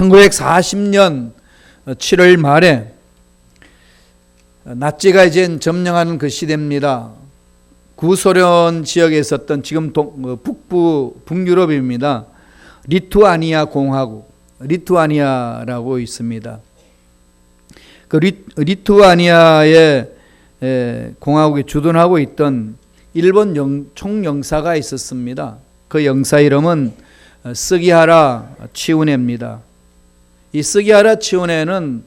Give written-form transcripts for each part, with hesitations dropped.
1940년 7월 말에 나치가 이제 점령하는 그 시대입니다. 구소련 지역에 있었던 지금 북부 북유럽입니다. 리투아니아 공화국, 리투아니아라고 있습니다. 그 리투아니아의 공화국에 주둔하고 있던 일본 총영사가 있었습니다. 그 영사 이름은 스기하라 치우네입니다. 이 스기하라 치우네는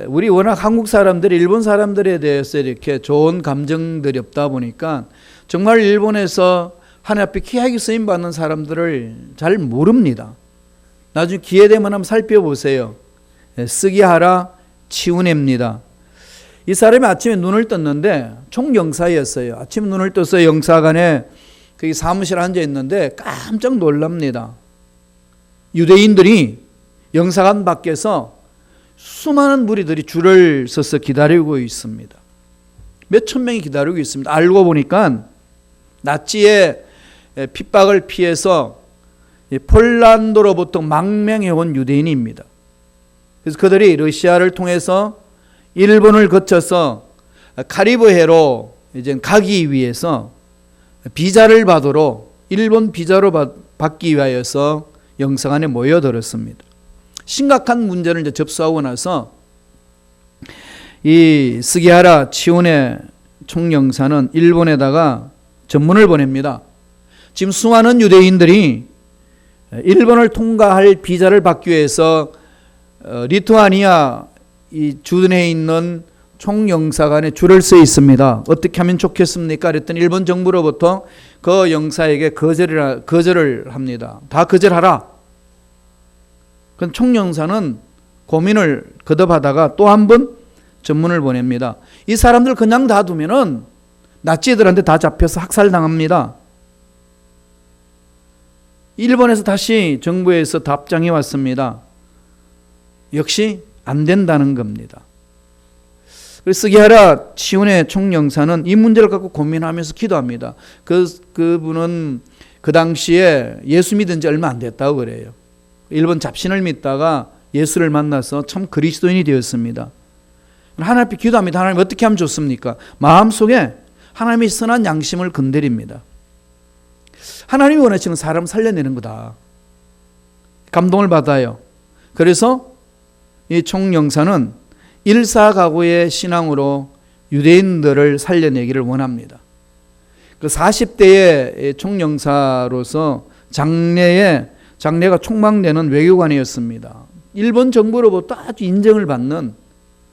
우리 워낙 한국 사람들이 일본 사람들에 대해서 이렇게 좋은 감정들이 없다 보니까 정말 일본에서 하나님 앞에 귀하게 쓰임 받는 사람들을 잘 모릅니다. 나중에 기회 되면 한번 살펴보세요. 스기하라 치우네입니다. 이 사람이 아침에 눈을 떴는데 총영사였어요. 아침에 눈을 떠서 영사관에 거기 사무실에 앉아 있는데 깜짝 놀랍니다. 유대인들이 영사관 밖에서 수많은 무리들이 줄을 서서 기다리고 있습니다. 몇천 명이 기다리고 있습니다. 알고 보니까 나치의 핍박을 피해서 폴란드로부터 망명해온 유대인입니다. 그래서 그들이 러시아를 통해서 일본을 거쳐서 카리브해로 이제 가기 위해서 비자를 받으러 일본 비자로 받기 위하여서 영사관에 모여들었습니다. 심각한 문제를 이제 접수하고 나서 이 스기하라 치오네 총영사는 일본에다가 전문을 보냅니다. 지금 수많은 유대인들이 일본을 통과할 비자를 받기 위해서 리투아니아 이 주둔해 있는 총영사관에 줄을 서 있습니다. 어떻게 하면 좋겠습니까? 그랬더니 일본 정부로부터 그 영사에게 거절을 합니다. 다 거절하라. 그 총영사는 고민을 거듭하다가 또 한 번 전문을 보냅니다. 이 사람들 그냥 다 두면은 나치들한테 다 잡혀서 학살당합니다. 일본에서 다시 정부에서 답장이 왔습니다. 역시 안 된다는 겁니다. 그래서 스기하라 치오네 총영사는 이 문제를 갖고 고민하면서 기도합니다. 그분은 그 당시에 예수 믿은 지 얼마 안 됐다고 그래요. 일본 잡신을 믿다가 예수를 만나서 참 그리스도인이 되었습니다. 하나님 앞에 기도합니다. 하나님 어떻게 하면 좋습니까? 마음속에 하나님의 선한 양심을 건드립니다. 하나님이 원하시는 사람 살려내는 거다. 감동을 받아요. 그래서 이 총영사는 일사가구의 신앙으로 유대인들을 살려내기를 원합니다. 그 40대의 총영사로서 장래가 촉망되는 외교관이었습니다. 일본 정부로부터 아주 인정을 받는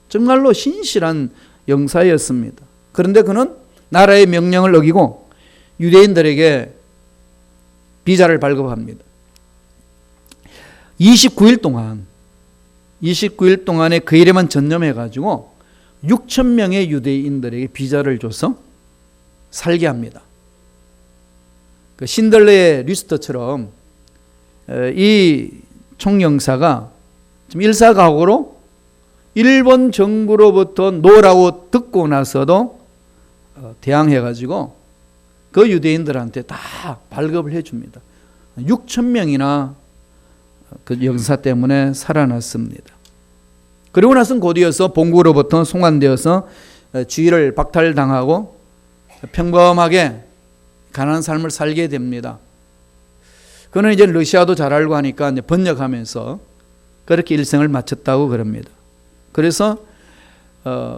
정말로 신실한 영사였습니다. 그런데 그는 나라의 명령을 어기고 유대인들에게 비자를 발급합니다. 29일 동안에 그 일에만 전념해가지고 6천 명의 유대인들에게 비자를 줘서 살게 합니다. 그 신들레의 리스트처럼 이 총영사가 지금 일사각오로 일본 정부로부터 노라고 듣고 나서도 대항해가지고 그 유대인들한테 다 발급을 해줍니다. 6천 명이나 그 영사 때문에 살아났습니다. 그리고 나서는 곧이어서 본국으로부터 송환되어서 주위를 박탈당하고 평범하게 가난한 삶을 살게 됩니다. 그는 이제 러시아도 잘 알고 하니까 이제 번역하면서 그렇게 일생을 마쳤다고 그럽니다. 그래서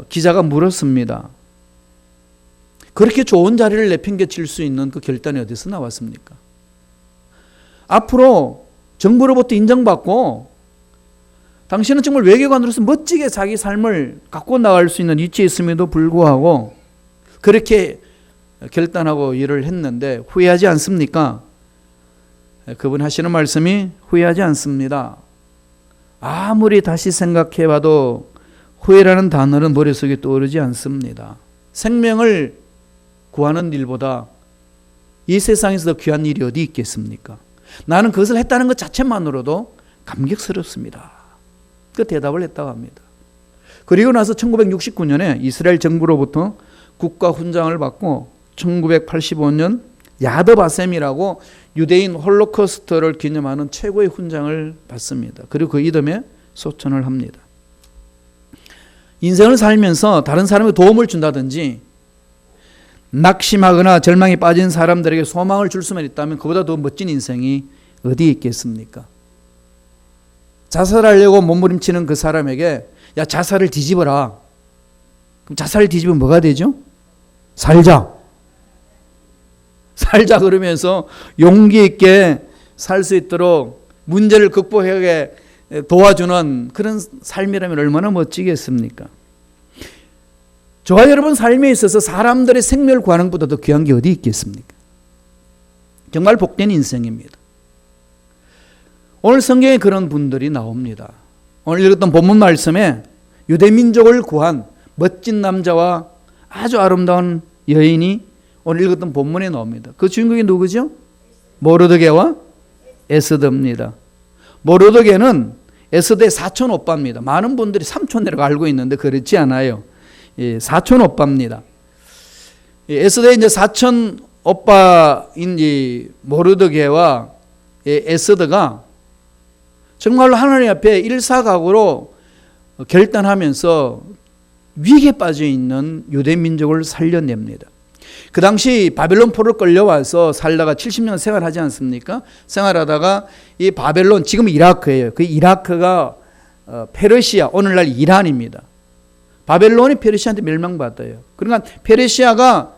기자가 물었습니다. 그렇게 좋은 자리를 내팽개칠 수 있는 그 결단이 어디서 나왔습니까? 앞으로 정부로부터 인정받고 당신은 정말 외교관으로서 멋지게 자기 삶을 갖고 나갈 수 있는 위치에 있음에도 불구하고 그렇게 결단하고 일을 했는데 후회하지 않습니까? 그분 하시는 말씀이 후회하지 않습니다. 아무리 다시 생각해봐도 후회라는 단어는 머릿속에 떠오르지 않습니다. 생명을 구하는 일보다 이 세상에서 더 귀한 일이 어디 있겠습니까? 나는 그것을 했다는 것 자체만으로도 감격스럽습니다. 그 대답을 했다고 합니다. 그리고 나서 1969년에 이스라엘 정부로부터 국가 훈장을 받고 1985년 야드바셈이라고 유대인 홀로코스트를 기념하는 최고의 훈장을 받습니다. 그리고 그 이듬해 소천을 합니다. 인생을 살면서 다른 사람에게 도움을 준다든지 낙심하거나 절망에 빠진 사람들에게 소망을 줄 수만 있다면 그보다 더 멋진 인생이 어디 있겠습니까? 자살하려고 몸부림치는 그 사람에게 야, 자살을 뒤집어라. 그럼 자살을 뒤집으면 뭐가 되죠? 살자 그러면서 용기 있게 살 수 있도록 문제를 극복하게 도와주는 그런 삶이라면 얼마나 멋지겠습니까? 저와 여러분 삶에 있어서 사람들의 생명을 구하는 것보다 더 귀한 게 어디 있겠습니까? 정말 복된 인생입니다. 오늘 성경에 그런 분들이 나옵니다. 오늘 읽었던 본문 말씀에 유대민족을 구한 멋진 남자와 아주 아름다운 여인이 오늘 읽었던 본문에 나옵니다. 그 주인공이 누구죠? 모르드게와 에스더입니다. 모르드게는 에스더의 사촌 오빠입니다. 많은 분들이 삼촌이라고 알고 있는데 그렇지 않아요. 사촌 오빠입니다. 에스더의 이제 사촌 오빠인 이 모르드게와 에스더가 정말로 하나님 앞에 일사각오로 결단하면서 위기에 빠져 있는 유대 민족을 살려냅니다. 그 당시 바벨론 포로를 끌려와서 살다가 70년 생활하지 않습니까? 생활하다가 이 바벨론, 지금 이라크예요. 그 이라크가 페르시아, 오늘날 이란입니다. 바벨론이 페르시아한테 멸망받아요. 그러니까 페르시아가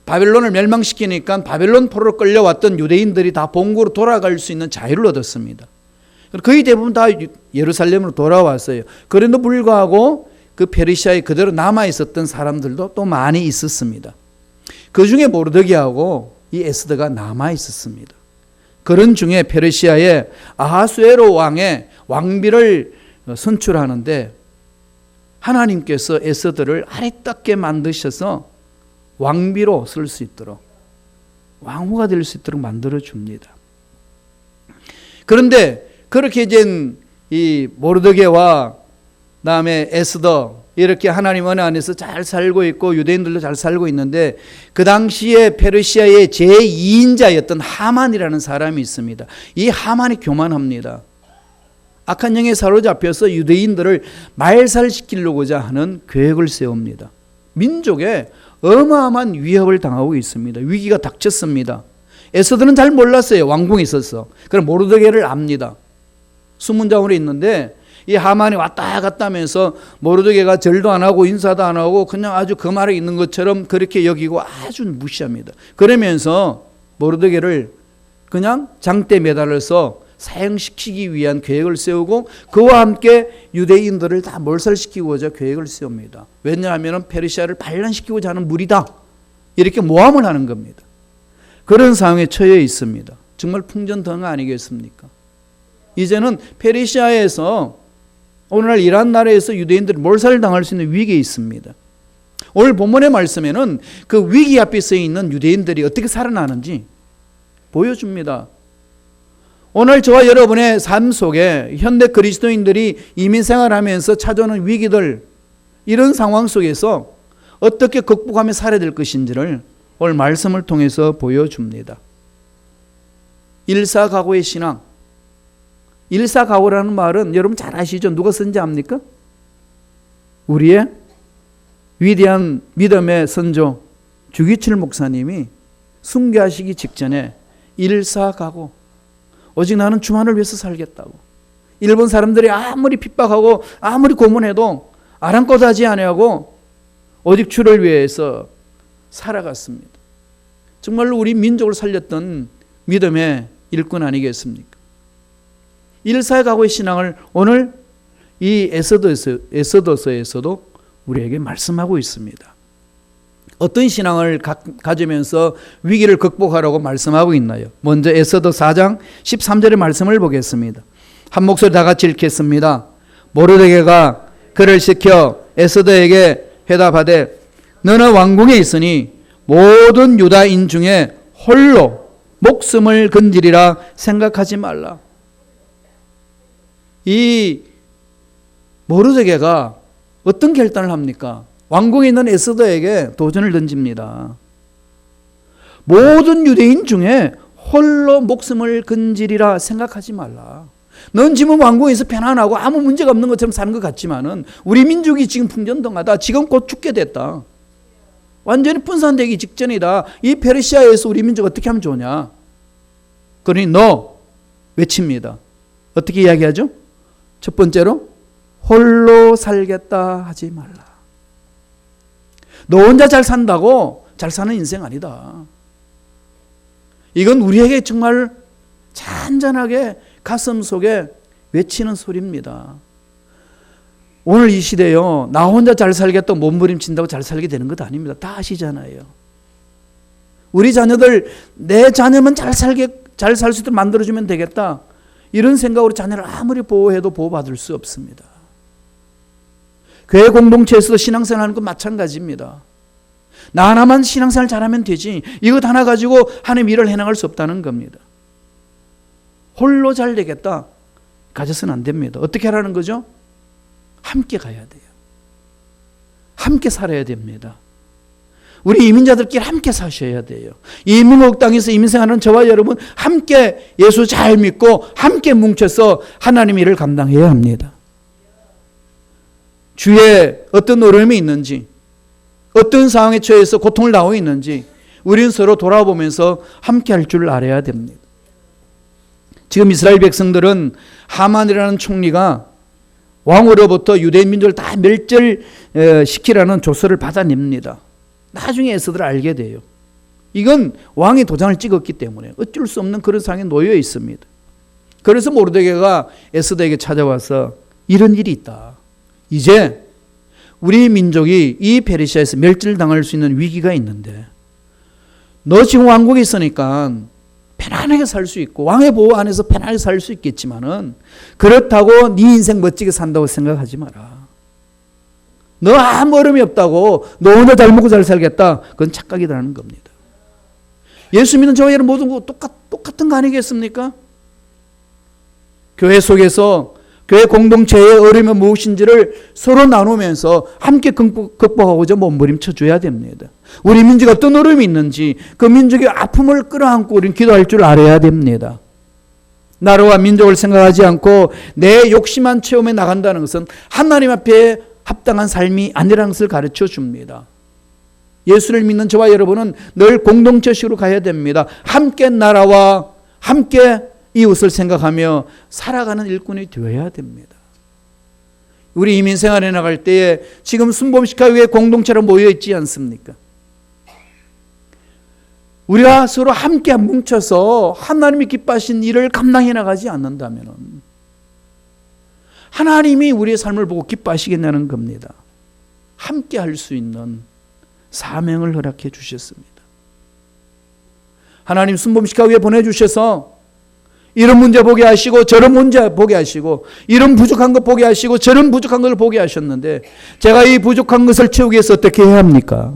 바벨론을 멸망시키니까 바벨론 포로로 끌려왔던 유대인들이 다 본국으로 돌아갈 수 있는 자유를 얻었습니다. 거의 대부분 다 예루살렘으로 돌아왔어요. 그런데도 불구하고 그 페르시아에 그대로 남아 있었던 사람들도 또 많이 있었습니다. 그 중에 모르드게하고 이 에스더가 남아 있었습니다. 그런 중에 페르시아의 아하수에로 왕의 왕비를 선출하는데 하나님께서 에스더를 아리따게 만드셔서 왕비로 쓸 수 있도록, 왕후가 될 수 있도록 만들어 줍니다. 그런데 그렇게 된 이 모르드게와 그다음에 에스더, 이렇게 하나님 은혜 안에서 잘 살고 있고 유대인들도 잘 살고 있는데 그 당시에 페르시아의 제2인자였던 하만이라는 사람이 있습니다. 이 하만이 교만합니다. 악한 영에 사로잡혀서 유대인들을 말살시키려고자 하는 계획을 세웁니다. 민족에 어마어마한 위협을 당하고 있습니다. 위기가 닥쳤습니다. 에스더는 잘 몰랐어요. 왕궁에 있어서. 그럼 모르드게를 압니다. 숨은 자원에 있는데 이 하만이 왔다 갔다 하면서 모르드게가 절도 안 하고 인사도 안 하고 그냥 아주 그 말에 있는 것처럼 그렇게 여기고 아주 무시합니다. 그러면서 모르드게를 그냥 장대에 매달아서 사형시키기 위한 계획을 세우고 그와 함께 유대인들을 다 몰살시키고자 계획을 세웁니다. 왜냐하면 페르시아를 반란시키고자 하는 무리다. 이렇게 모함을 하는 겁니다. 그런 상황에 처해 있습니다. 정말 풍전등화 아니겠습니까? 이제는 페르시아에서 오늘날 이란 나라에서 유대인들이 몰살당할 수 있는 위기에 있습니다. 오늘 본문의 말씀에는 그 위기 앞에 서 있는 유대인들이 어떻게 살아나는지 보여줍니다. 오늘 저와 여러분의 삶 속에 현대 그리스도인들이 이민 생활하면서 찾아오는 위기들, 이런 상황 속에서 어떻게 극복하며 살아야 될 것인지를 오늘 말씀을 통해서 보여줍니다. 일사각오의 신앙. 일사각오라는 말은 여러분 잘 아시죠? 누가 쓴지 압니까? 우리의 위대한 믿음의 선조 주기철 목사님이 순교하시기 직전에 일사각오, 오직 나는 주만을 위해서 살겠다고. 일본 사람들이 아무리 핍박하고 아무리 고문해도 아랑곳하지 아니하고 오직 주를 위해서 살아갔습니다. 정말로 우리 민족을 살렸던 믿음의 일꾼 아니겠습니까? 일사각오의 신앙을 오늘 이 에스더서에서도 우리에게 말씀하고 있습니다. 어떤 신앙을 가지면서 위기를 극복하라고 말씀하고 있나요? 먼저 에스더 4장 13절의 말씀을 보겠습니다. 한 목소리 다 같이 읽겠습니다. 모르드게가 그를 시켜 에스더에게 회답하되 너는 왕궁에 있으니 모든 유다인 중에 홀로 목숨을 건지리라 생각하지 말라. 이 모르드게가 어떤 결단을 합니까? 왕궁에 있는 에스더에게 도전을 던집니다. 모든 유대인 중에 홀로 목숨을 건지리라 생각하지 말라. 넌 지금 왕궁에서 편안하고 아무 문제가 없는 것처럼 사는 것 같지만은 우리 민족이 지금 풍전등하다. 지금 곧 죽게 됐다. 완전히 분산되기 직전이다. 이 페르시아에서 우리 민족 어떻게 하면 좋으냐? 그러니 너 외칩니다. 어떻게 이야기하죠? 첫 번째로 홀로 살겠다 하지 말라. 너 혼자 잘 산다고 잘 사는 인생 아니다. 이건 우리에게 정말 잔잔하게 가슴 속에 외치는 소리입니다. 오늘 이 시대요, 나 혼자 잘 살겠다고 몸부림친다고 잘 살게 되는 것 아닙니다. 다 아시잖아요. 우리 자녀들, 내 자녀만 잘 살 수 있도록 만들어주면 되겠다. 이런 생각으로 자녀를 아무리 보호해도 보호받을 수 없습니다. 교회 공동체에서도 신앙생활 하는 건 마찬가지입니다. 나 하나만 신앙생활 잘하면 되지. 이것 하나 가지고 하나님 일을 해나갈 수 없다는 겁니다. 홀로 잘 되겠다. 가져서는 안 됩니다. 어떻게 하라는 거죠? 함께 가야 돼요. 함께 살아야 됩니다. 우리 이민자들끼리 함께 사셔야 돼요. 이민국 땅에서 이민생활하는 저와 여러분 함께 예수 잘 믿고 함께 뭉쳐서 하나님 일을 감당해야 합니다. 주위에 어떤 어려움이 있는지, 어떤 상황에 처해서 고통을 당하고 있는지 우리는 서로 돌아보면서 함께 할 줄 알아야 됩니다. 지금 이스라엘 백성들은 하만이라는 총리가 왕으로부터 유대인 민족을 다 멸절시키라는 조서를 받아냅니다. 나중에 에스더를 알게 돼요. 이건 왕이 도장을 찍었기 때문에 어쩔 수 없는 그런 상황에 놓여 있습니다. 그래서 모르드게가 에스더에게 찾아와서 이런 일이 있다. 이제 우리 민족이 이 페르시아에서 멸절당할 수 있는 위기가 있는데 너 지금 왕국에 있으니까 편안하게 살 수 있고 왕의 보호 안에서 편안하게 살 수 있겠지만은 그렇다고 네 인생 멋지게 산다고 생각하지 마라. 너 아무 어려움이 없다고 너 혼자 잘 먹고 잘 살겠다. 그건 착각이라는 겁니다. 예수 믿는 저와 여러분 모든 거 똑같은 거 아니겠습니까? 교회 속에서 교회 공동체의 어려움이 무엇인지를 서로 나누면서 함께 극복하고자 몸부림쳐 줘야 됩니다. 우리 민족이 어떤 어려움이 있는지 그 민족의 아픔을 끌어안고 우리는 기도할 줄 알아야 됩니다. 나라와 민족을 생각하지 않고 내 욕심만 채우며 나간다는 것은 하나님 앞에 합당한 삶이 아니라는 것을 가르쳐 줍니다. 예수를 믿는 저와 여러분은 늘 공동체식으로 가야 됩니다. 함께 나라와 함께 이웃을 생각하며 살아가는 일꾼이 되어야 됩니다. 우리 이민생활에 나갈 때에 지금 순복음시카교회 공동체로 모여 있지 않습니까? 우리가 서로 함께 뭉쳐서 하나님이 기뻐하신 일을 감당해 나가지 않는다면 하나님이 우리의 삶을 보고 기뻐하시겠냐는 겁니다. 함께 할 수 있는 사명을 허락해 주셨습니다. 하나님 순복음시카교회에 보내주셔서 이런 문제 보게 하시고 저런 문제 보게 하시고 이런 부족한 것 보게 하시고 저런 부족한 것을 보게 하셨는데 제가 이 부족한 것을 채우기 위해서 어떻게 해야 합니까?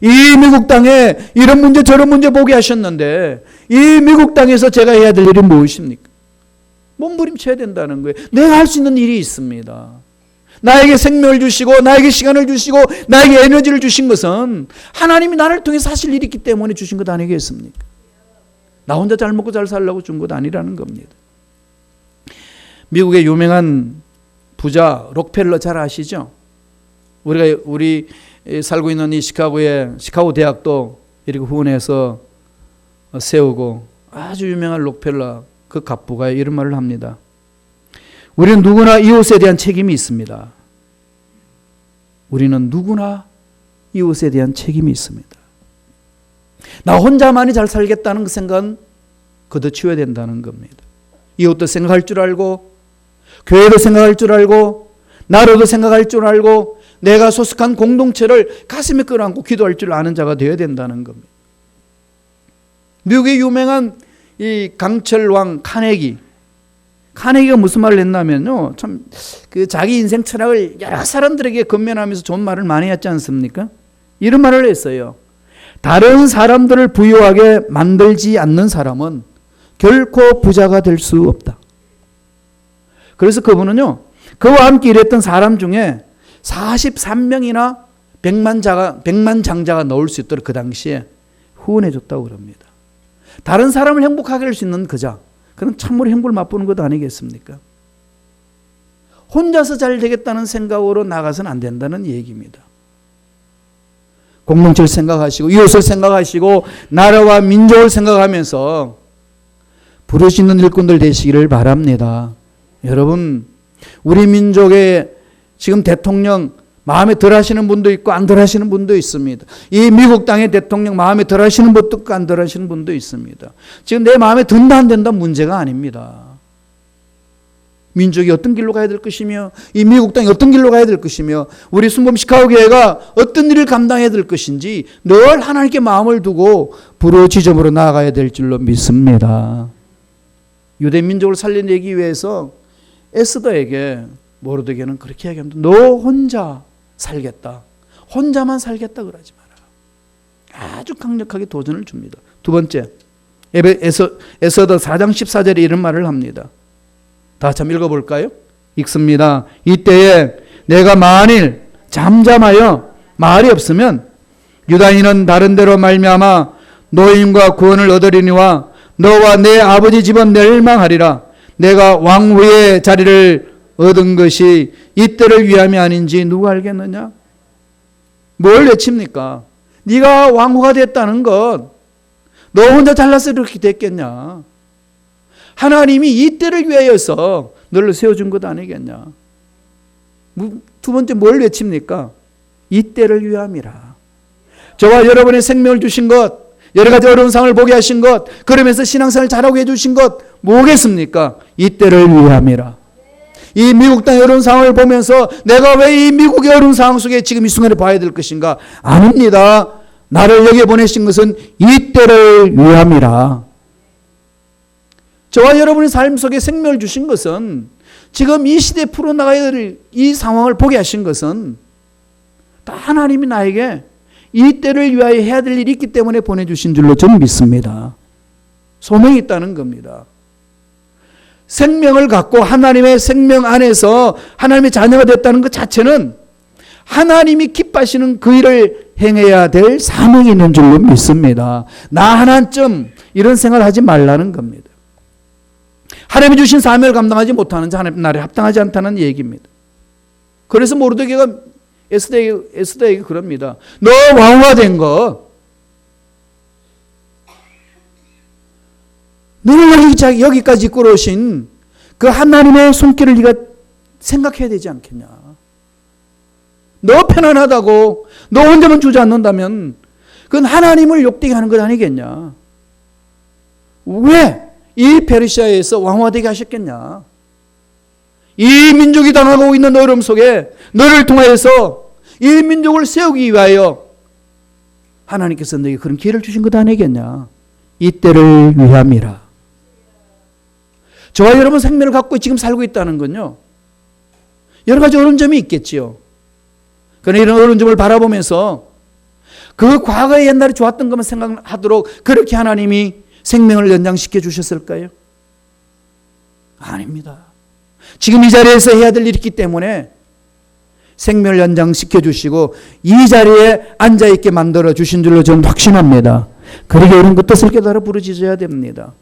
이 미국 땅에 이런 문제 저런 문제 보게 하셨는데 이 미국 땅에서 제가 해야 될 일이 무엇입니까? 몸부림쳐야 된다는 거예요. 내가 할 수 있는 일이 있습니다. 나에게 생명을 주시고 나에게 시간을 주시고 나에게 에너지를 주신 것은 하나님이 나를 통해 하실 일이 있기 때문에 주신 것 아니겠습니까? 나 혼자 잘 먹고 잘 살려고 준 것 아니라는 겁니다. 미국의 유명한 부자 록펠러 잘 아시죠? 우리 살고 있는 이 시카고 대학도 이렇게 후원해서 세우고 아주 유명한 록펠러 그 갑부가 이런 말을 합니다. 우리는 누구나 이웃에 대한 책임이 있습니다. 우리는 누구나 이웃에 대한 책임이 있습니다. 나 혼자만이 잘 살겠다는 그 생각은 걷어치워야 된다는 겁니다. 이웃도 생각할 줄 알고 교회도 생각할 줄 알고 나라도 생각할 줄 알고 내가 소속한 공동체를 가슴에 끌어안고 기도할 줄 아는 자가 되어야 된다는 겁니다. 미국의 유명한 이 강철왕 카네기가 무슨 말을 했냐면요, 참 그 자기 인생 철학을 여러 사람들에게 건면하면서 좋은 말을 많이 했지 않습니까? 이런 말을 했어요. 다른 사람들을 부유하게 만들지 않는 사람은 결코 부자가 될 수 없다. 그래서 그분은요, 그와 함께 일했던 사람 중에 43명이나 100만 장자가 넣을 수 있도록 그 당시에 후원해 줬다고 그럽니다. 다른 사람을 행복하게 할 수 있는 그자, 그는 참으로 행복을 맛보는 것 아니겠습니까? 혼자서 잘 되겠다는 생각으로 나가서는 안 된다는 얘기입니다. 공동체를 생각하시고 이웃을 생각하시고 나라와 민족을 생각하면서 부르짖는 일꾼들 되시기를 바랍니다. 여러분, 우리 민족의 지금 대통령 마음에 덜 하시는 분도 있고 안 덜 하시는 분도 있습니다. 이 미국 땅의 대통령 마음에 덜 하시는 분도 있고 안 덜 하시는 분도 있습니다. 지금 내 마음에 든다 안 된다 문제가 아닙니다. 민족이 어떤 길로 가야 될 것이며 이 미국 땅이 어떤 길로 가야 될 것이며 우리 순금 시카고 교회가 어떤 일을 감당해야 될 것인지 늘 하나님께 마음을 두고 부르짖음으로 나아가야 될 줄로 믿습니다. 유대 민족을 살려내기 위해서 에스더에게 모르드게는 그렇게 얘기합니다. 너 혼자 살겠다. 혼자만 살겠다 그러지 마라. 아주 강력하게 도전을 줍니다. 두 번째, 에스더 4장 14절에 이런 말을 합니다. 다 같이 한번 읽어볼까요? 읽습니다. 이때에 내가 만일 잠잠하여 말이 없으면 유다인은 다른 데로 말미암아 노임과 구원을 얻으리니와 너와 내 아버지 집은 멸망하리라. 내가 왕후의 자리를 얻은 것이 이때를 위함이 아닌지 누가 알겠느냐? 뭘 외칩니까? 네가 왕후가 됐다는 것, 너 혼자 잘나서 이렇게 됐겠냐? 하나님이 이때를 위하여서 너를 세워준 것 아니겠냐? 두 번째 뭘 외칩니까? 이때를 위함이라. 저와 여러분의 생명을 주신 것, 여러 가지 어려운 상황을 보게 하신 것, 그러면서 신앙생활을 잘하고 해주신 것 뭐겠습니까? 이때를 위함이라. 이 미국 땅의 어려운 상황을 보면서 내가 왜 이 미국의 어려운 상황 속에 지금 이 순간에 봐야 될 것인가? 아닙니다. 나를 여기에 보내신 것은 이때를 위함이라. 저와 여러분의 삶 속에 생명을 주신 것은 지금 이 시대에 풀어나가야 될 이 상황을 보게 하신 것은 다 하나님이 나에게 이 때를 위하여 해야 될 일이 있기 때문에 보내주신 줄로 저는 믿습니다. 소명이 있다는 겁니다. 생명을 갖고 하나님의 생명 안에서 하나님의 자녀가 됐다는 것 자체는 하나님이 기뻐하시는 그 일을 행해야 될 사명이 있는 줄로 믿습니다. 나 하나쯤 이런 생각을 하지 말라는 겁니다. 하나님이 주신 사명을 감당하지 못하는 자 하나님 나라에 합당하지 않다는 얘기입니다. 그래서 모르드게가 에스더에게 그럽니다. 너 왕후가 된 거, 너를 여기까지 이끌어오신 그 하나님의 손길을 네가 생각해야 되지 않겠냐. 너 편안하다고 너 혼자만 주저앉는다면 그건 하나님을 욕되게 하는 것 아니겠냐. 왜 이 페르시아에서 왕후가 되게 하셨겠냐. 이 민족이 당하고 있는 어려움 속에 너를 통하여서 이 민족을 세우기 위하여 하나님께서 너에게 그런 기회를 주신 것 아니겠냐. 이때를 위함이라. 저와 여러분 생명을 갖고 지금 살고 있다는 건요, 여러 가지 어려운 점이 있겠지요. 그러나 이런 어려운 점을 바라보면서 그 과거의 옛날에 좋았던 것만 생각하도록 그렇게 하나님이 생명을 연장시켜 주셨을까요? 아닙니다. 지금 이 자리에서 해야 될 일이 있기 때문에 생명을 연장시켜 주시고 이 자리에 앉아있게 만들어 주신 줄로 저는 확신합니다. 그러게 이런 그 뜻을 깨달아 부르짖어야 됩니다.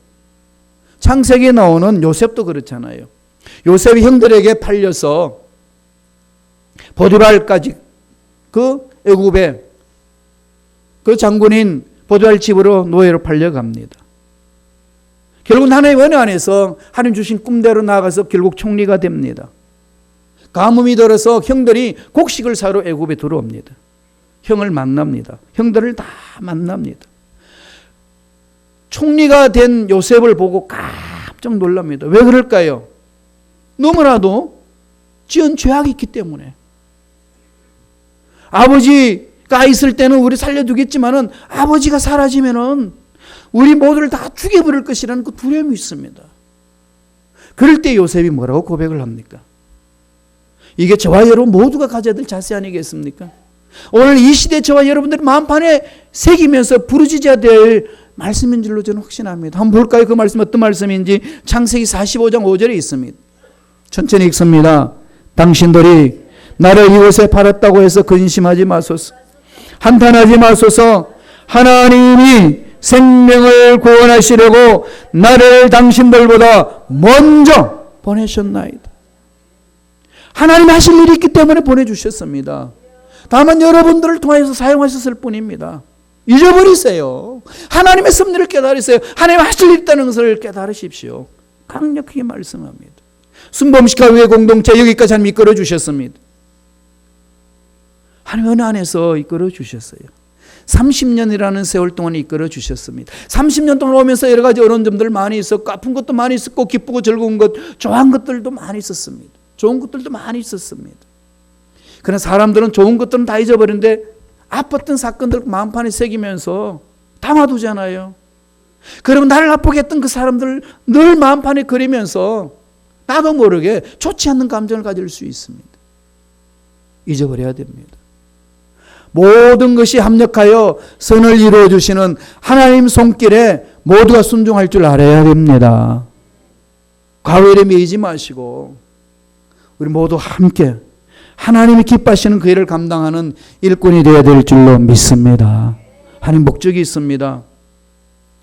창세기에 나오는 요셉도 그렇잖아요. 요셉이 형들에게 팔려서 보디발까지 그 애굽의 그 장군인 보디발 집으로 노예로 팔려갑니다. 결국은 하나님의 은혜 안에서 하나님 주신 꿈대로 나아가서 결국 총리가 됩니다. 가뭄이 들어서 형들이 곡식을 사러 애굽에 들어옵니다. 형을 만납니다. 형들을 다 만납니다. 총리가 된 요셉을 보고 깜짝 놀랍니다. 왜 그럴까요? 너무나도 지은 죄악이 있기 때문에. 아버지가 있을 때는 우리 살려두겠지만은 아버지가 사라지면은 우리 모두를 다 죽여버릴 것이라는 그 두려움이 있습니다. 그럴 때 요셉이 뭐라고 고백을 합니까? 이게 저와 여러분 모두가 가져야 될 자세 아니겠습니까? 오늘 이 시대 저와 여러분들의 마음판에 새기면서 부르짖어야 될 말씀인 줄로 저는 확신합니다. 한번 볼까요? 그 말씀 어떤 말씀인지. 창세기 45장 5절에 있습니다. 천천히 읽습니다. 당신들이 나를 이곳에 팔았다고 해서 근심하지 마소서. 한탄하지 마소서. 하나님이 생명을 구원하시려고 나를 당신들보다 먼저 보내셨나이다. 하나님 하실 일이 있기 때문에 보내주셨습니다. 다만 여러분들을 통해서 사용하셨을 뿐입니다. 잊어버리세요. 하나님의 섭리를 깨달으세요. 하나님 하실 일 있다는 것을 깨달으십시오. 강력하게 말씀합니다. 순범식화교회 공동체 여기까지 하나님 이끌어 주셨습니다. 하나님 은혜 안에서 이끌어 주셨어요. 30년이라는 세월 동안 이끌어 주셨습니다. 30년 동안 오면서 여러 가지 어려운 점들 많이 있었고 아픈 것도 많이 있었고 기쁘고 즐거운 것, 좋은 것들도 많이 있었습니다. 좋은 것들도 많이 있었습니다. 그러나 사람들은 좋은 것들은 다 잊어버리는데 아팠던 사건들 마음판에 새기면서 담아두잖아요. 그러면 나를 아프게 했던 그 사람들 늘 마음판에 그리면서 나도 모르게 좋지 않는 감정을 가질 수 있습니다. 잊어버려야 됩니다. 모든 것이 합력하여 선을 이루어주시는 하나님 손길에 모두가 순종할 줄 알아야 됩니다. 과거에 매이지 마시고 우리 모두 함께 하나님이 기뻐하시는 그 일을 감당하는 일꾼이 되어야 될 줄로 믿습니다. 하나님 목적이 있습니다.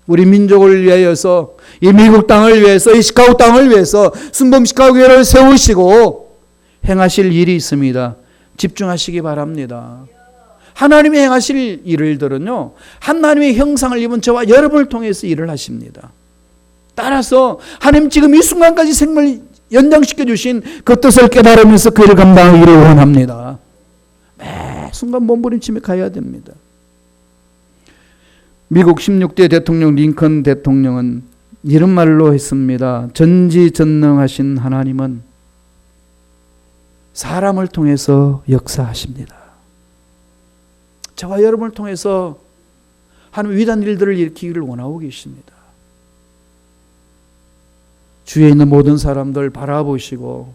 우리 민족을 위하여서, 이 미국 땅을 위해서, 이 시카고 땅을 위해서 순범 시카고 교회를 세우시고 행하실 일이 있습니다. 집중하시기 바랍니다. 하나님이 행하실 일들은요, 하나님의 형상을 입은 저와 여러분을 통해서 일을 하십니다. 따라서 하나님 지금 이 순간까지 생명을 연장시켜 주신 그 뜻을 깨달으면서 그 일을 감당하기를 원합니다. 매 순간 몸부림치며 가야 됩니다. 미국 16대 대통령 링컨 대통령은 이런 말로 했습니다. 전지전능하신 하나님은 사람을 통해서 역사하십니다. 저와 여러분을 통해서 하나님 위대한 일들을 일으키기를 원하고 계십니다. 주위에 있는 모든 사람들 바라보시고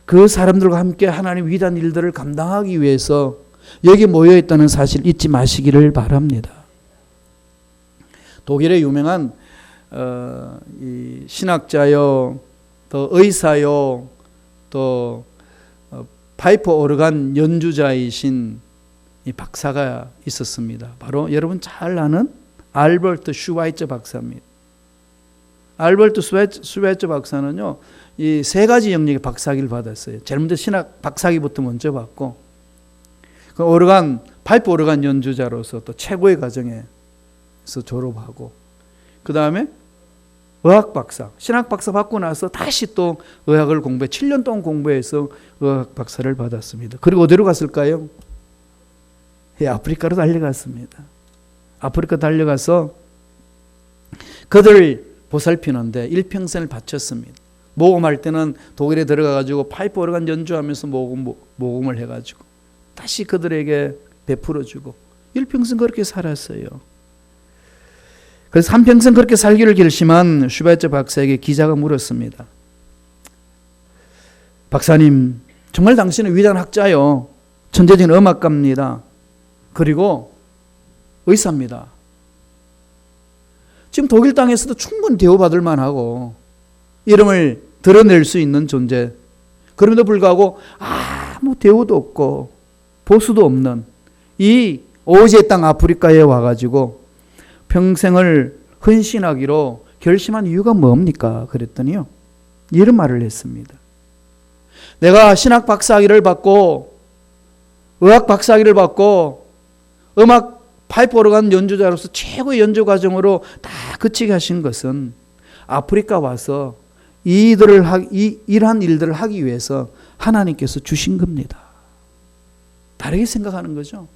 그 사람들과 함께 하나님 위대한 일들을 감당하기 위해서 여기 모여있다는 사실 잊지 마시기를 바랍니다. 독일의 유명한 이 신학자요, 또 의사요, 또 파이프 오르간 연주자이신 이 박사가 있었습니다. 바로 여러분 잘 아는 알버트 슈바이처 박사입니다. 알버트 슈바이처 박사는요, 이 세 가지 영역의 박사학위를 받았어요. 제일 먼저 신학 박사학위부터 먼저 받고, 그 오르간, 파이프 오르간 연주자로서 또 최고의 과정에서 졸업하고, 그 다음에 의학 박사, 신학 박사 받고 나서 다시 또 의학을 공부해 7년 동안 공부해서 의학 박사를 받았습니다. 그리고 어디로 갔을까요? 아프리카로 달려갔습니다. 아프리카 달려가서 그들을 보살피는데 일평생을 바쳤습니다. 모금할 때는 독일에 들어가가지고 파이프 오르간 연주하면서 모금을 해가지고 다시 그들에게 베풀어주고 일평생 그렇게 살았어요. 그래서 한평생 그렇게 살기를 결심한 슈바이처 박사에게 기자가 물었습니다. 박사님, 정말 당신은 위대한 학자요, 천재적인 음악가입니다. 그리고 의사입니다. 지금 독일 땅에서도 충분히 대우받을 만하고 이름을 드러낼 수 있는 존재. 그럼에도 불구하고 아무 대우도 없고 보수도 없는 이 오지의 땅 아프리카에 와가지고 평생을 헌신하기로 결심한 이유가 뭡니까? 그랬더니요, 이런 말을 했습니다. 내가 신학 박사학위를 받고 의학 박사학위를 받고 음악 파이프 오르간 연주자로서 최고의 연주 과정으로 다 그치게 하신 것은 아프리카 와서 이러한 일들을 하기 위해서 하나님께서 주신 겁니다. 다르게 생각하는 거죠.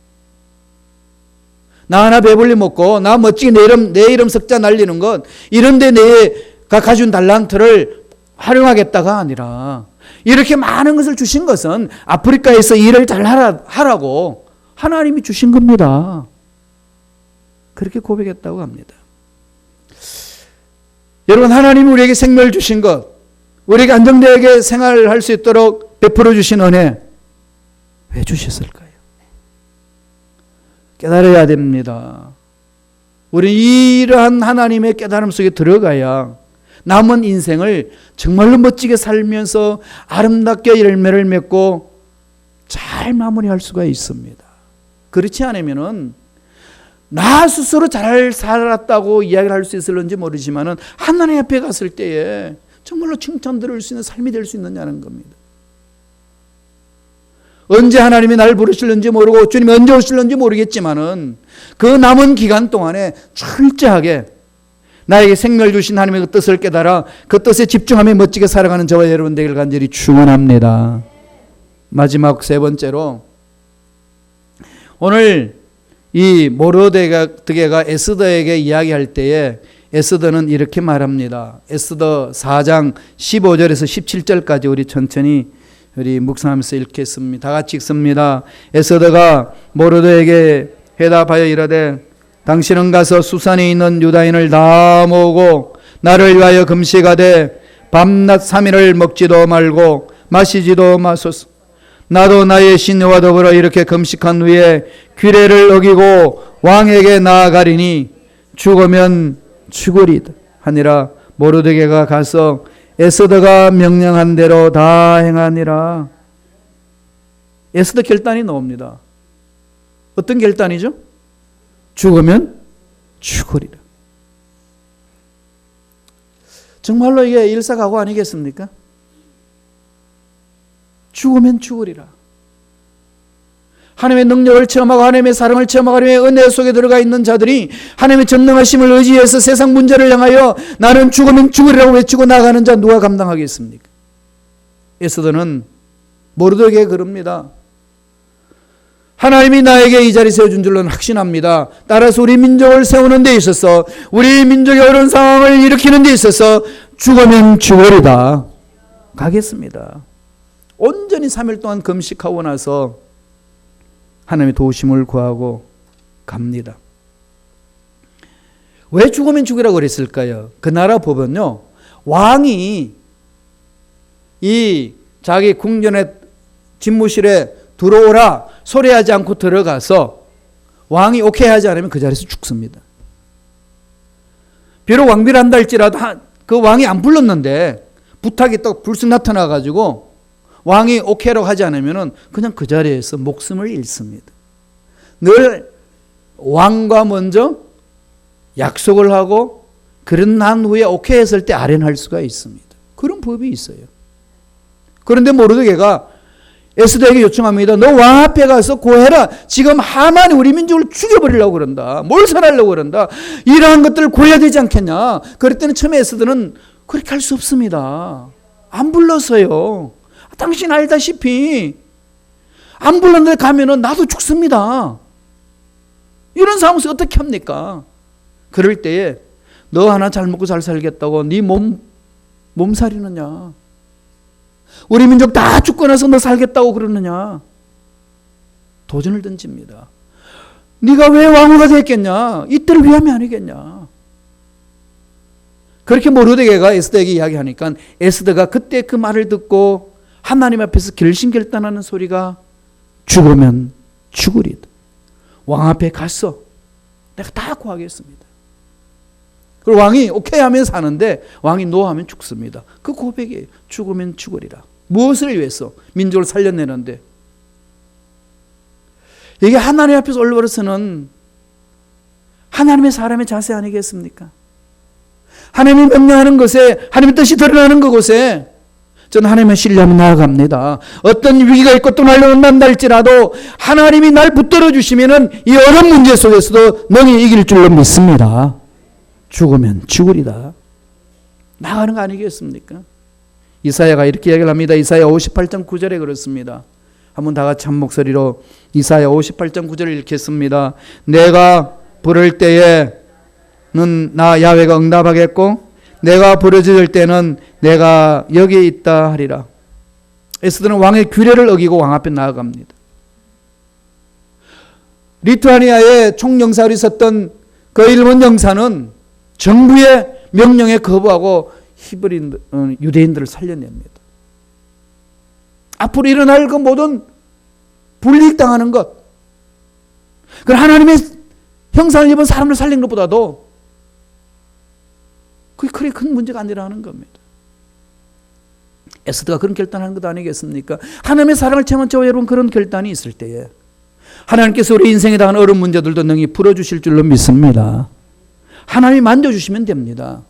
나 하나 배불리 먹고 나 멋지게 내 이름 석자 날리는 것, 이런데 내가 가진 달란트를 활용하겠다가 아니라 이렇게 많은 것을 주신 것은 아프리카에서 일을 잘 하라고 하나님이 주신 겁니다. 그렇게 고백했다고 합니다. 여러분, 하나님이 우리에게 생명을 주신 것, 우리에게 안정되게 생활할 수 있도록 베풀어 주신 은혜, 왜 주셨을까요? 깨달아야 됩니다. 우리 이러한 하나님의 깨달음 속에 들어가야 남은 인생을 정말로 멋지게 살면서 아름답게 열매를 맺고 잘 마무리할 수가 있습니다. 그렇지 않으면은 나 스스로 잘 살았다고 이야기를 할 수 있을런지 모르지만은 하나님 앞에 갔을 때에 정말로 칭찬 들을 수 있는 삶이 될 수 있느냐는 겁니다. 언제 하나님이 날 부르실는지 모르고 주님이 언제 오실는지 모르겠지만은 그 남은 기간 동안에 철저하게 나에게 생명을 주신 하나님의 그 뜻을 깨달아 그 뜻에 집중하며 멋지게 살아가는 저와 여러분 되길 간절히 축원합니다. 마지막 세 번째로 오늘 이 모르드게가 에스더에게 이야기할 때에 에스더는 이렇게 말합니다. 에스더 4장 15절에서 17절까지 우리 천천히 우리 묵상하면서 읽겠습니다. 다 같이 읽습니다. 에스더가 모르드게에게 해답하여 이르되 당신은 가서 수산에 있는 유다인을 다 모으고 나를 위하여 금식하되 밤낮 3일을 먹지도 말고 마시지도 마소서. 나도 나의 신녀와 더불어 이렇게 금식한 후에 규례를 어기고 왕에게 나아가리니 죽으면 죽으리다 하니라. 모르드게가 가서 에스더가 명령한 대로 다 행하니라. 에스더 결단이 나옵니다. 어떤 결단이죠? 죽으면 죽으리라. 정말로 이게 일사각오 아니겠습니까? 죽으면 죽으리라. 하나님의 능력을 체험하고 하나님의 사랑을 체험하고 하나님의 은혜 속에 들어가 있는 자들이 하나님의 전능하심을 의지해서 세상 문제를 향하여 나는 죽으면 죽으리라고 외치고 나가는 자 누가 감당하겠습니까? 에스더는 모르드게에게 그럽니다. 하나님이 나에게 이 자리 세워준 줄로는 확신합니다. 따라서 우리 민족을 세우는 데 있어서 우리 민족의 어려운 상황을 일으키는 데 있어서 죽으면 죽으리다. 가겠습니다. 온전히 3일 동안 금식하고 나서 하나님의 도우심을 구하고 갑니다. 왜 죽으면 죽으라고 그랬을까요? 그 나라 보면요, 왕이 이 자기 궁전의 집무실에 들어오라 소리하지 않고 들어가서 왕이 오케이 하지 않으면 그 자리에서 죽습니다. 비록 왕비를 한다 할지라도 그 왕이 안 불렀는데 부탁이 또 불쑥 나타나가지고 왕이 오케이라고 하지 않으면 그냥 그 자리에서 목숨을 잃습니다. 늘 왕과 먼저 약속을 하고 그런 한 후에 오케이 했을 때 아련할 수가 있습니다. 그런 법이 있어요. 그런데 모르드게가 에스더에게 요청합니다. 너 왕 앞에 가서 고해라. 지금 하만이 우리 민족을 죽여버리려고 그런다. 몰살하려고 그런다. 이러한 것들을 고해야 되지 않겠냐. 그랬더니 처음에 에스더는 그렇게 할 수 없습니다. 안 불렀어요. 당신 알다시피 안 불렀는데 가면은 나도 죽습니다. 이런 상황에서 어떻게 합니까? 그럴 때에 너 하나 잘 먹고 잘 살겠다고 네 몸살이느냐? 우리 민족 다 죽고 나서 너 살겠다고 그러느냐? 도전을 던집니다. 네가 왜 왕후가 됐겠냐? 이때를 위함이 아니겠냐? 그렇게 모르드게가 에스더에게 이야기하니까 에스더가 그때 그 말을 듣고 하나님 앞에서 결심결단하는 소리가 죽으면 죽으리다. 왕 앞에 갔어. 내가 다 구하겠습니다. 그리고 왕이 오케이 하면 사는데 왕이 노 하면 죽습니다. 그 고백이에요. 죽으면 죽으리라. 무엇을 위해서? 민족을 살려내는데. 이게 하나님 앞에서 올라서는 하나님의 사람의 자세 아니겠습니까? 하나님이 명령하는 것에 하나님의 뜻이 드러나는 그곳에 저는 하나님을 신뢰하며 나아갑니다. 어떤 위기가 있고 또 날로 온단다 할지라도 하나님이 날 붙들어 주시면은 이 어려운 문제 속에서도 능히 이길 줄로 믿습니다. 죽으면 죽으리다. 나가는 거 아니겠습니까? 이사야가 이렇게 이야기를 합니다. 이사야 58장 9절에 그렇습니다. 한번 다 같이 한 목소리로 이사야 58장 9절을 읽겠습니다. 내가 부를 때에는 나 야훼가 응답하겠고 내가 부르짖을 때는 내가 여기 있다 하리라. 에스더는 왕의 규례를 어기고 왕 앞에 나아갑니다. 리투아니아의 총영사로 있었던 그 일본 영사는 정부의 명령에 거부하고 유대인들을 살려냅니다. 앞으로 일어날 그 모든 불이익당하는 것, 그 하나님의 형상을 입은 사람을 살린 것보다도 그게 그리 큰 문제가 아니라는 겁니다. 에스더가 그런 결단하는 것 아니겠습니까? 하나님의 사랑을 체험한 저와 여러분 그런 결단이 있을 때에 하나님께서 우리 인생에 당한 어려운 문제들도 능히 풀어주실 줄로 믿습니다. 하나님이 만져주시면 됩니다.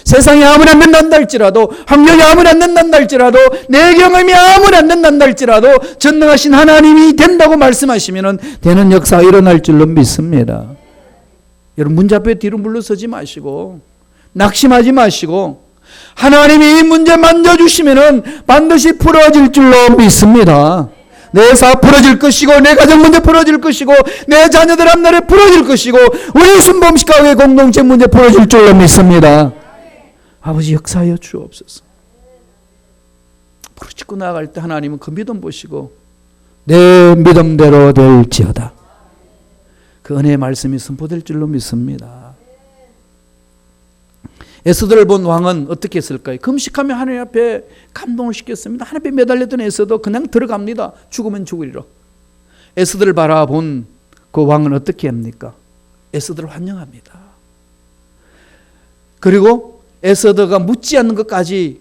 세상이 아무리 안 된단다 할지라도, 환경이 아무리 안 된단다 할지라도, 내 경험이 아무리 안 된단다 할지라도 전능하신 하나님이 된다고 말씀하시면 되는 역사가 일어날 줄로 믿습니다. 여러분, 문제 앞에 뒤로 물러서지 마시고 낙심하지 마시고 하나님이 이 문제 만져주시면 반드시 풀어질 줄로 믿습니다. 내 사업 풀어질 것이고, 내 가정 문제 풀어질 것이고, 내 자녀들 앞날에 풀어질 것이고, 우리 순범식 가정의 공동체 문제 풀어질 줄로 믿습니다. 아버지, 역사하여 주옵소서. 부르짖고 나아갈 때 하나님은 그 믿음 보시고 내 믿음대로 될지어다, 그 은혜의 말씀이 선포될 줄로 믿습니다. 에스더를 본 왕은 어떻게 했을까요? 금식하며 하나님 앞에 감동을 시켰습니다. 하나님 앞에 매달렸던 에스더 그냥 들어갑니다. 죽으면 죽으리라. 에스더를 바라본 그 왕은 어떻게 합니까? 에스더를 환영합니다. 그리고 에스더가 묻지 않는 것까지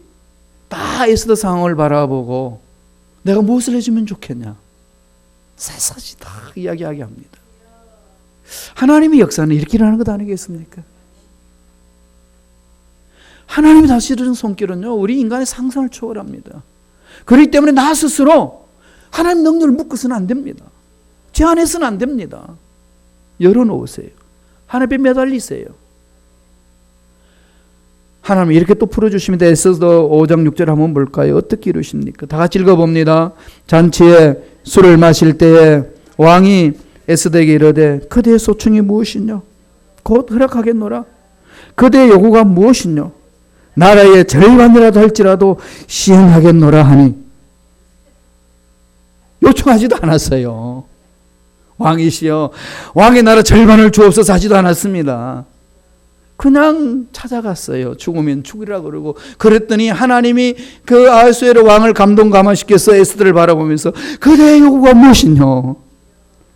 다 에스더 상황을 바라보고 내가 무엇을 해주면 좋겠냐, 샅샅이 다 이야기하게 합니다. 하나님의 역사는 이렇게 일어나는 것 아니겠습니까? 하나님이 다스리는 손길은요, 우리 인간의 상상을 초월합니다. 그렇기 때문에 나 스스로 하나님 능력을 묶어서는 안 됩니다. 제한해서는 안 됩니다. 열어놓으세요. 하나님께 매달리세요. 하나님 이렇게 또 풀어주십니다. 에스더 5장 6절 한번 볼까요? 어떻게 이루십니까? 다 같이 읽어봅니다. 잔치에 술을 마실 때에 왕이 에스더에게 이르되 그대의 소청이 무엇이뇨? 곧 허락하겠노라. 그대의 요구가 무엇이뇨? 나라의 절반이라도 할지라도 시행하겠노라 하니, 요청하지도 않았어요. 왕이시여, 왕의 나라 절반을 주옵소서 하지도 않았습니다. 그냥 찾아갔어요. 죽으면 죽으리라 그러고. 그랬더니 하나님이 그 아하수에로 왕을 감동 감화시켜서 에스더를 바라보면서 그대의 요구가 무엇이뇨?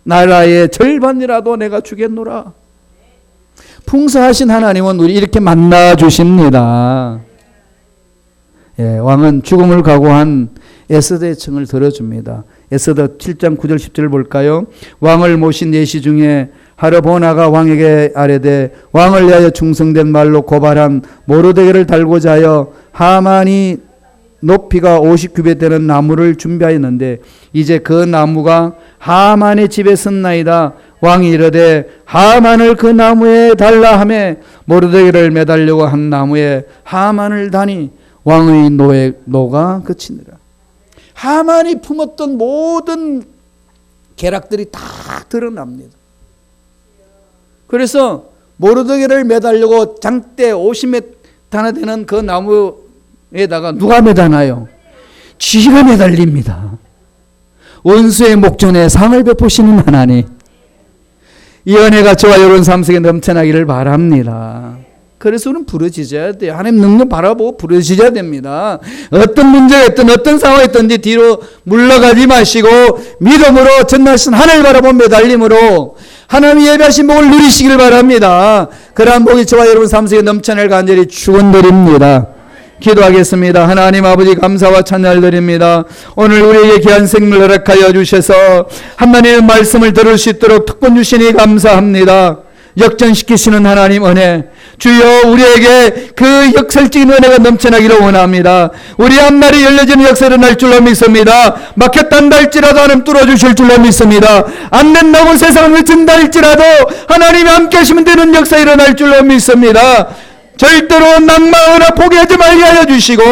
나라의 절반이라도 내가 주겠노라. 풍성하신 하나님은 우리 이렇게 만나 주십니다. 예, 왕은 죽음을 각오한 에스더의 청을 들어줍니다. 에스더 7장 9절 10절을 볼까요? 왕을 모신 내시 중에 하르보나가 왕에게 아뢰되 왕을 위하여 충성된 말로 고발한 모르드게를 달고자 하여 하만이 높이가 50규빗 되는 나무를 준비하였는데 이제 그 나무가 하만의 집에 섰나이다. 왕이 이르되 하만을 그 나무에 달라 하매 모르드게를 매달려고 한 나무에 하만을 다니 왕의 노가 그치니라. 하만이 품었던 모든 계략들이 다 드러납니다. 그래서 모르드게를 매달려고 장대 50m나 되는 그 나무에다가 누가 매다나요? 쥐가 매달립니다. 원수의 목전에 상을 베푸시는 하나님, 이 은혜가 저와 여러분 삶 속에 넘쳐나기를 바랍니다. 그래서 우리는 부르짖어야 돼요. 하나님 능력 바라보고 부르짖어야 됩니다. 어떤 문제가 있든 어떤 상황이 있든지 뒤로 물러가지 마시고 믿음으로 전능하신 하나님을 바라보며 매달림으로 하나님이 예배하신 복을 누리시기를 바랍니다. 그러한 복이 저와 여러분 삶 속에 넘쳐날 간절히 축원드립니다. 기도하겠습니다. 하나님 아버지 감사와 찬양을 드립니다. 오늘 우리에게 귀한 생명을 허락하여 주셔서 하나님의 말씀을 들을 수 있도록 특권 주시니 감사합니다. 역전시키시는 하나님 은혜, 주여 우리에게 그 역설적인 은혜가 넘쳐나기를 원합니다. 우리 앞날이 열려지는 역사가 날 줄로 믿습니다. 막혔단다 할지라도 하나님 뚫어주실 줄로 믿습니다. 안 된다고 세상을 외친다 할지라도 하나님이 함께 하시면 되는 역사가 일어날 줄로 믿습니다. 절대로 낭망하거나 포기하지 말게 하여 주시고